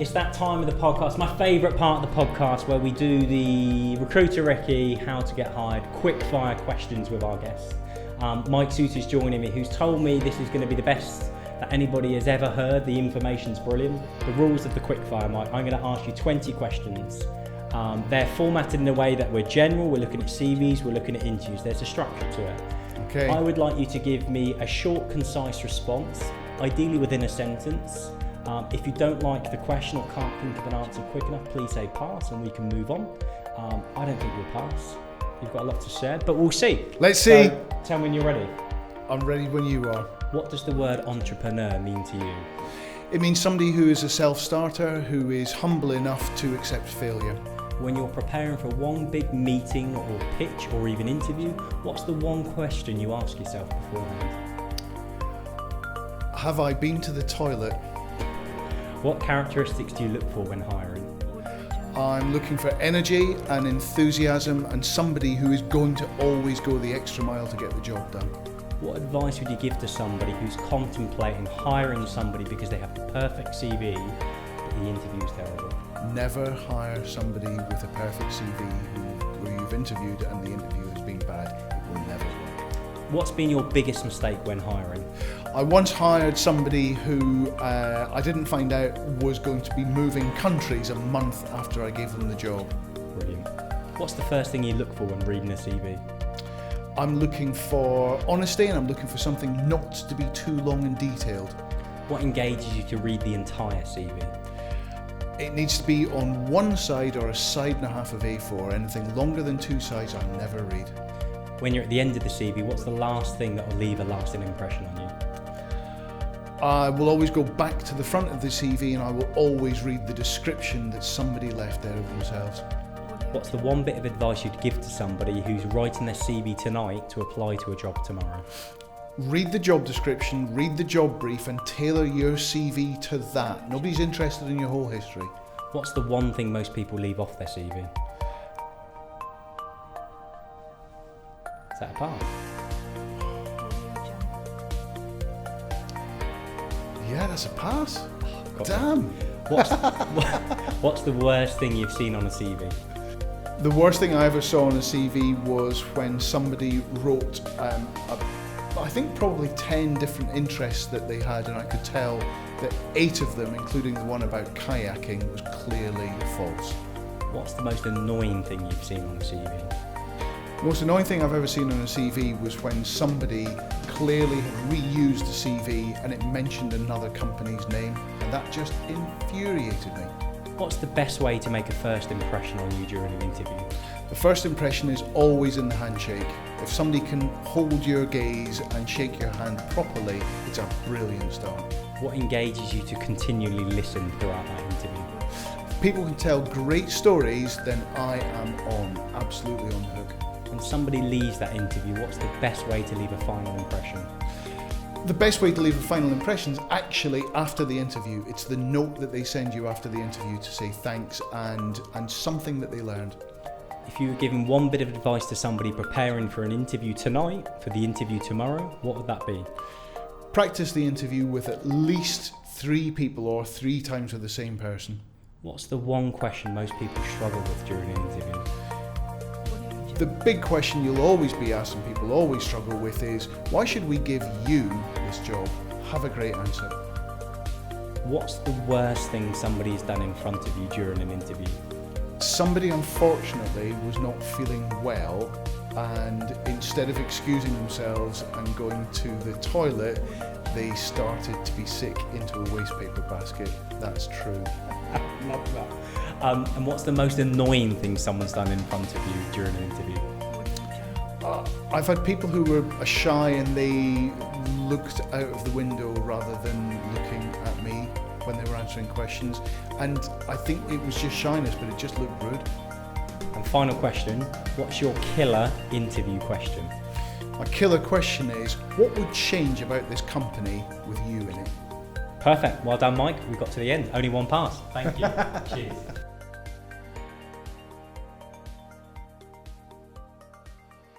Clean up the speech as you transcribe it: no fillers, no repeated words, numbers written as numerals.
It's that time of the podcast, my favourite part of the podcast, where we do the Recruiter Recce How to Get Hired quickfire questions with our guests. Mike Soutar's joining me, who's told me this is going to be the best that anybody has ever heard. The information's brilliant. The rules of the quickfire, Mike, I'm going to ask you 20 questions. They're formatted in a way that we're general, we're looking at CVs, we're looking at interviews. There's a structure to it. Okay. I would like you to give me a short, concise response, ideally within a sentence. If you don't like the question or can't think of an answer quick enough, please say pass and we can move on. I don't think you'll pass. You've got a lot to share, but we'll see. Let's see. So, tell me when you're ready. I'm ready when you are. What does the word entrepreneur mean to you? It means somebody who is a self-starter, who is humble enough to accept failure. When you're preparing for one big meeting or pitch or even interview, what's the one question you ask yourself beforehand? Have I been to the toilet? What characteristics do you look for when hiring? I'm looking for energy and enthusiasm and somebody who is going to always go the extra mile to get the job done. What advice would you give to somebody who's contemplating hiring somebody because they have the perfect CV, but the interview's terrible? Never hire somebody with a perfect CV who you've interviewed and the interview has been bad. It will never work. What's been your biggest mistake when hiring? I once hired somebody who I didn't find out was going to be moving countries a month after I gave them the job. Brilliant. What's the first thing you look for when reading a CV? I'm looking for honesty and I'm looking for something not to be too long and detailed. What engages you to read the entire CV? It needs to be on one side or a side and a half of A4. Anything longer than 2 sides, I never read. When you're at the end of the CV, what's the last thing that will leave a lasting impression on you? I will always go back to the front of the CV and I will always read the description that somebody left there of themselves. What's the one bit of advice you'd give to somebody who's writing their CV tonight to apply to a job tomorrow? Read the job description, read the job brief and tailor your CV to that. Nobody's interested in your whole history. What's the one thing most people leave off their CV? Is that a pass? Yeah, that's a pass. God. Damn. What's the worst thing you've seen on a CV? The worst thing I ever saw on a CV was when somebody wrote, I think probably 10 different interests that they had, and I could tell that 8 of them, including the one about kayaking, was clearly false. What's the most annoying thing you've seen on a CV? The most annoying thing I've ever seen on a CV was when somebody clearly had reused a CV and it mentioned another company's name, and that just infuriated me. What's the best way to make a first impression on you during an interview? The first impression is always in the handshake. If somebody can hold your gaze and shake your hand properly, it's a brilliant start. What engages you to continually listen throughout that interview? If people can tell great stories, then I am absolutely on the hook. When somebody leaves that interview, what's the best way to leave a final impression? The best way to leave a final impression is actually after the interview. It's the note that they send you after the interview to say thanks and something that they learned. If you were giving one bit of advice to somebody preparing for an interview tonight, for the interview tomorrow, what would that be? Practice the interview with at least 3 people or 3 times with the same person. What's the one question most people struggle with during an interview? The big question you'll always be asked and people always struggle with is, why should we give you this job? Have a great answer. What's the worst thing somebody's done in front of you during an interview? Somebody unfortunately was not feeling well, and instead of excusing themselves and going to the toilet, they started to be sick into a waste paper basket. That's true. Love that. And what's the most annoying thing someone's done in front of you during an interview? I've had people who were shy and they looked out of the window rather than looking at me when they were answering questions, and I think it was just shyness, but it just looked rude. And final question, what's your killer interview question? My killer question is, what would change about this company with you in it? Perfect. Well done, Mike. We got to the end. Only one pass. Thank you. Cheers.